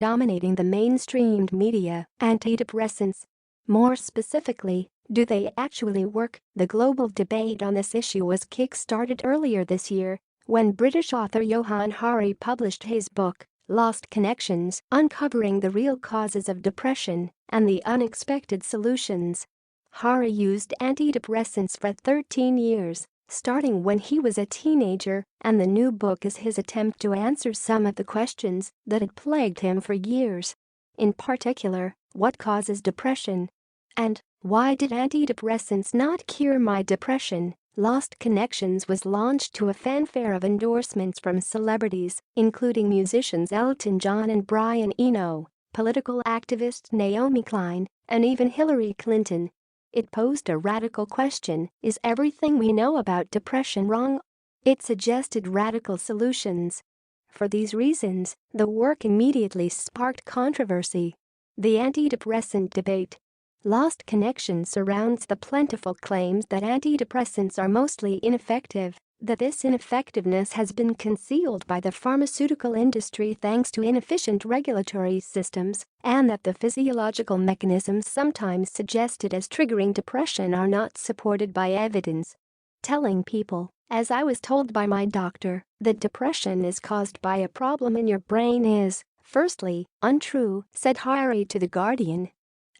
dominating the mainstream media. Antidepressants. More specifically, do they actually work? The global debate on this issue was kick-started earlier this year when British author Johann Hari published his book, Lost Connections, uncovering the real causes of depression and the unexpected solutions. Hari used antidepressants for 13 years, starting when he was a teenager, and the new book is his attempt to answer some of the questions that had plagued him for years. In particular, what causes depression? And why did antidepressants not cure my depression? Lost Connections was launched to a fanfare of endorsements from celebrities, including musicians Elton John and Brian Eno, political activist Naomi Klein, and even Hillary Clinton. It posed a radical question: is everything we know about depression wrong? It suggested radical solutions. For these reasons, the work immediately sparked controversy. The antidepressant debate. Lost Connections surrounds the plentiful claims that antidepressants are mostly ineffective, that this ineffectiveness has been concealed by the pharmaceutical industry thanks to inefficient regulatory systems, and that the physiological mechanisms sometimes suggested as triggering depression are not supported by evidence. Telling people, as I was told by my doctor, that depression is caused by a problem in your brain is, firstly, untrue, said Hari to The Guardian.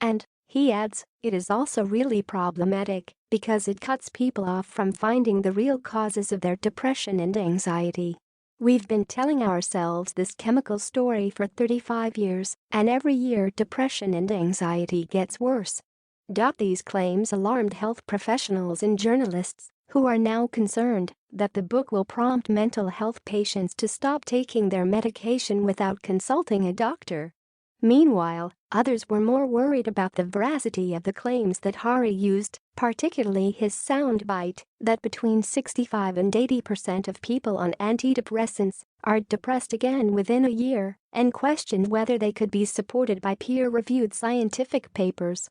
And, he adds, it is also really problematic because it cuts people off from finding the real causes of their depression and anxiety. We've been telling ourselves this chemical story for 35 years, and every year depression and anxiety gets worse. These claims alarmed health professionals and journalists, who are now concerned that the book will prompt mental health patients to stop taking their medication without consulting a doctor. Meanwhile, others were more worried about the veracity of the claims that Hari used, particularly his soundbite that between 65 and 80% of people on antidepressants are depressed again within a year, and questioned whether they could be supported by peer-reviewed scientific papers.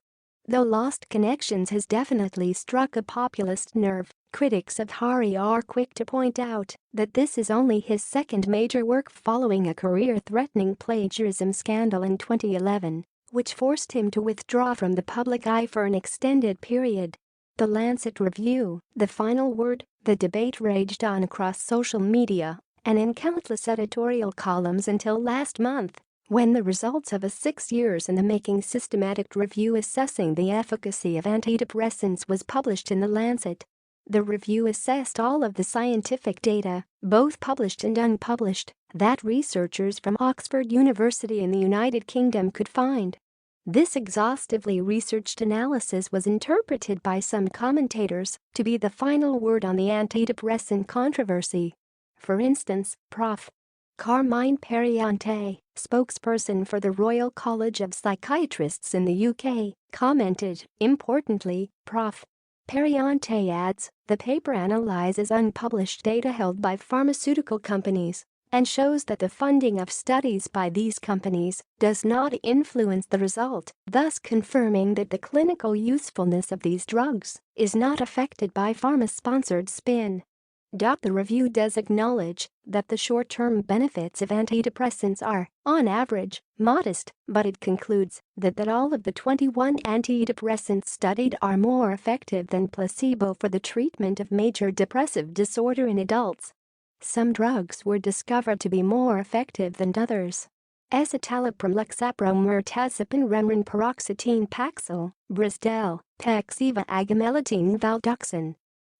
Though Lost Connections has definitely struck a populist nerve, critics of Hari are quick to point out that this is only his second major work following a career-threatening plagiarism scandal in 2011, which forced him to withdraw from the public eye for an extended period. The Lancet Review, the final word. The debate raged on across social media and in countless editorial columns until last month, when the results of a 6 years in the making systematic review assessing the efficacy of antidepressants was published in The Lancet. The review assessed all of the scientific data, both published and unpublished, that researchers from Oxford University in the United Kingdom could find. This exhaustively researched analysis was interpreted by some commentators to be the final word on the antidepressant controversy. For instance, Prof. Carmine Periante, spokesperson for the Royal College of Psychiatrists in the UK, commented, importantly, Prof. Periante adds, the paper analyzes unpublished data held by pharmaceutical companies and shows that the funding of studies by these companies does not influence the result, thus confirming that the clinical usefulness of these drugs is not affected by pharma-sponsored spin. The review does acknowledge that the short-term benefits of antidepressants are, on average, modest, but it concludes that all of the 21 antidepressants studied are more effective than placebo for the treatment of major depressive disorder in adults. Some drugs were discovered to be more effective than others. Escitalopram, Lexapro, Mirtazapine, Remeron, Paroxetine, Paxil, Bristol, Paxiva, Agomelatine, Valduxin,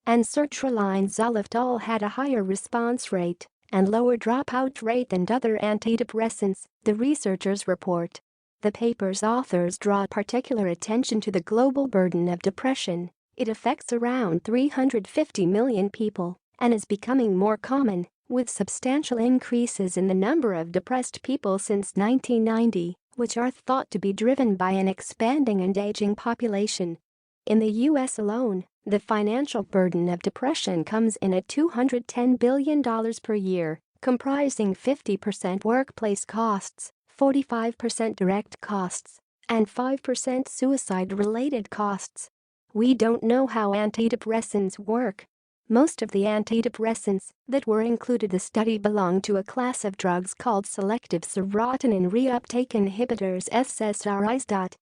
and sertraline Zoliftal had a higher response rate and lower dropout rate than other antidepressants, the researchers report. The paper's authors draw particular attention to the global burden of depression. It affects around 350 million people and is becoming more common, with substantial increases in the number of depressed people since 1990, which are thought to be driven by an expanding and aging population. In the U.S. alone, the financial burden of depression comes in at $210 billion per year, comprising 50% workplace costs, 45% direct costs, and 5% suicide-related costs. We don't know how antidepressants work. Most of the antidepressants that were included in the study belong to a class of drugs called selective serotonin reuptake inhibitors SSRIs.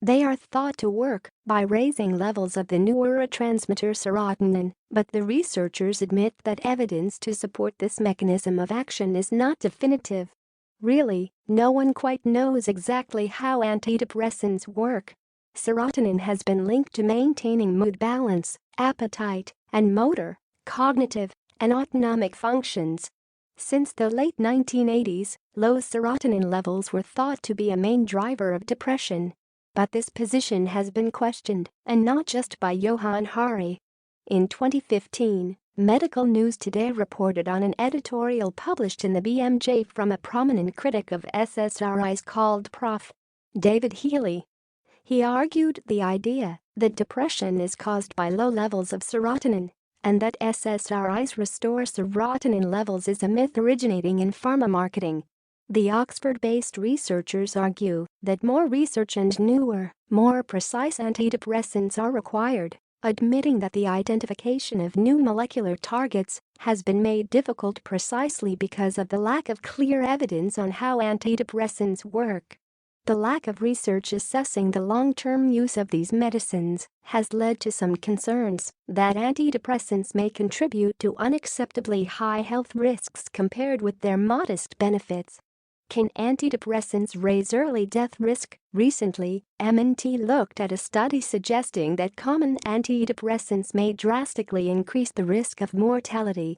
They are thought to work by raising levels of the neurotransmitter serotonin, but the researchers admit that evidence to support this mechanism of action is not definitive. Really, no one quite knows exactly how antidepressants work. Serotonin has been linked to maintaining mood balance, appetite, and motor, cognitive, and autonomic functions. Since the late 1980s, low serotonin levels were thought to be a main driver of depression. But this position has been questioned, and not just by Johann Hari. In 2015, Medical News Today reported on an editorial published in the BMJ from a prominent critic of SSRIs called Prof. David Healy. He argued the idea that depression is caused by low levels of serotonin and that SSRIs restore serotonin levels is a myth originating in pharma marketing. The Oxford-based researchers argue that more research and newer, more precise antidepressants are required, admitting that the identification of new molecular targets has been made difficult precisely because of the lack of clear evidence on how antidepressants work. The lack of research assessing the long-term use of these medicines has led to some concerns that antidepressants may contribute to unacceptably high health risks compared with their modest benefits. Can antidepressants raise early death risk? Recently, MNT looked at a study suggesting that common antidepressants may drastically increase the risk of mortality.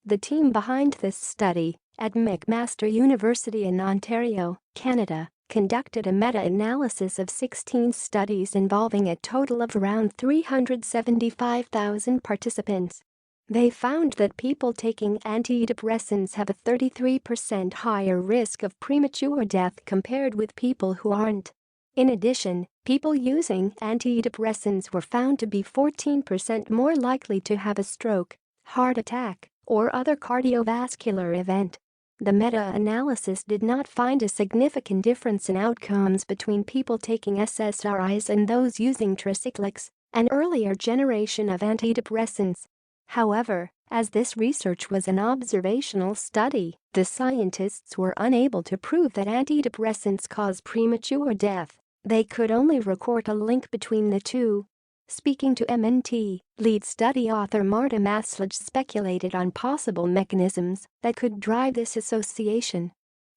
The team behind this study, at McMaster University in Ontario, Canada, conducted a meta-analysis of 16 studies involving a total of around 375,000 participants. They found that people taking antidepressants have a 33% higher risk of premature death compared with people who aren't. In addition, people using antidepressants were found to be 14% more likely to have a stroke, heart attack, or other cardiovascular event. The meta-analysis did not find a significant difference in outcomes between people taking SSRIs and those using tricyclics, an earlier generation of antidepressants. However, as this research was an observational study, the scientists were unable to prove that antidepressants cause premature death. They could only record a link between the two. Speaking to MNT, lead study author Marta Maslach speculated on possible mechanisms that could drive this association.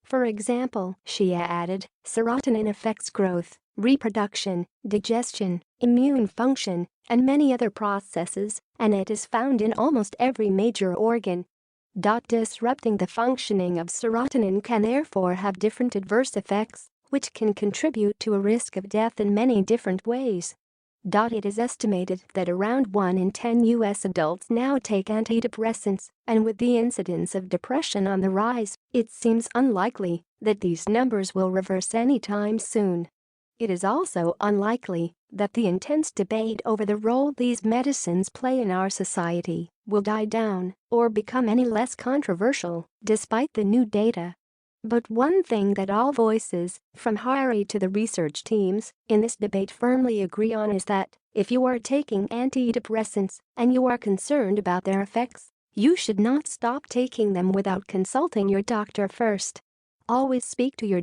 For example, she added, serotonin affects growth, reproduction, digestion, immune function, and many other processes, and it is found in almost every major organ. Disrupting the functioning of serotonin can therefore have different adverse effects, which can contribute to a risk of death in many different ways. It is estimated that around 1 in 10 U.S. adults now take antidepressants, and with the incidence of depression on the rise, it seems unlikely that these numbers will reverse anytime soon. It is also unlikely that the intense debate over the role these medicines play in our society will die down or become any less controversial despite the new data. But one thing that all voices, from Hari to the research teams, in this debate firmly agree on is that if you are taking antidepressants and you are concerned about their effects, you should not stop taking them without consulting your doctor first. Always speak to your